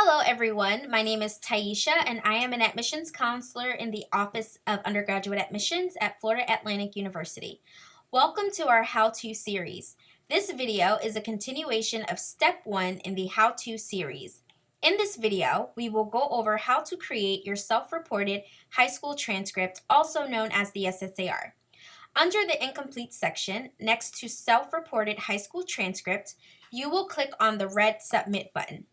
Hello everyone, my name is Taisha and I am an admissions counselor in the Office of Undergraduate Admissions at Florida Atlantic University. Welcome to our How-To series. This video is a continuation of Step 1 in the How-To series. In this video, we will go over how to create your self-reported high school transcript, also known as the SSAR. Under the Incomplete section, next to Self-Reported High School Transcript, you will click on the red Submit button.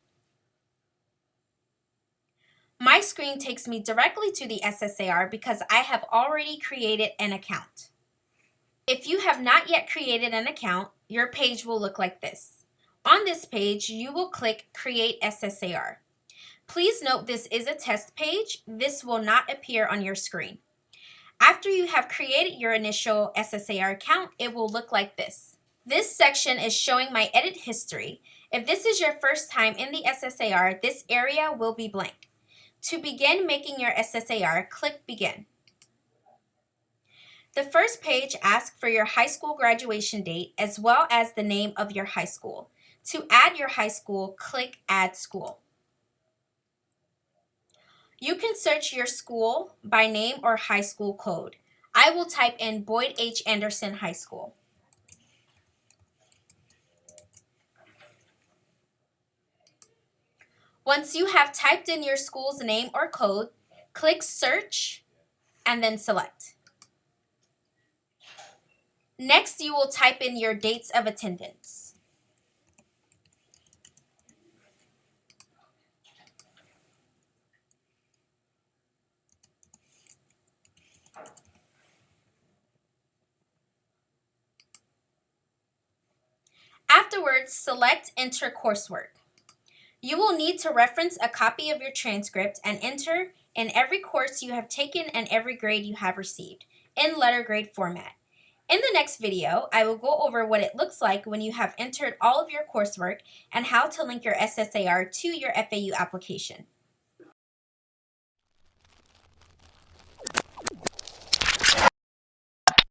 My screen takes me directly to the SSAR because I have already created an account. If you have not yet created an account, your page will look like this. On this page, you will click Create SSAR. Please note this is a test page. This will not appear on your screen. After you have created your initial SSAR account, it will look like this. This section is showing my edit history. If this is your first time in the SSAR, this area will be blank. To begin making your SSAR, click Begin. The first page asks for your high school graduation date as well as the name of your high school. To add your high school, click Add School. You can search your school by name or high school code. I will type in Boyd H. Anderson High School. Once you have typed in your school's name or code, click Search and then Select. Next, you will type in your dates of attendance. Afterwards, select Enter Coursework. You will need to reference a copy of your transcript and enter in every course you have taken and every grade you have received in letter grade format. In the next video, I will go over what it looks like when you have entered all of your coursework and how to link your SSAR to your FAU application.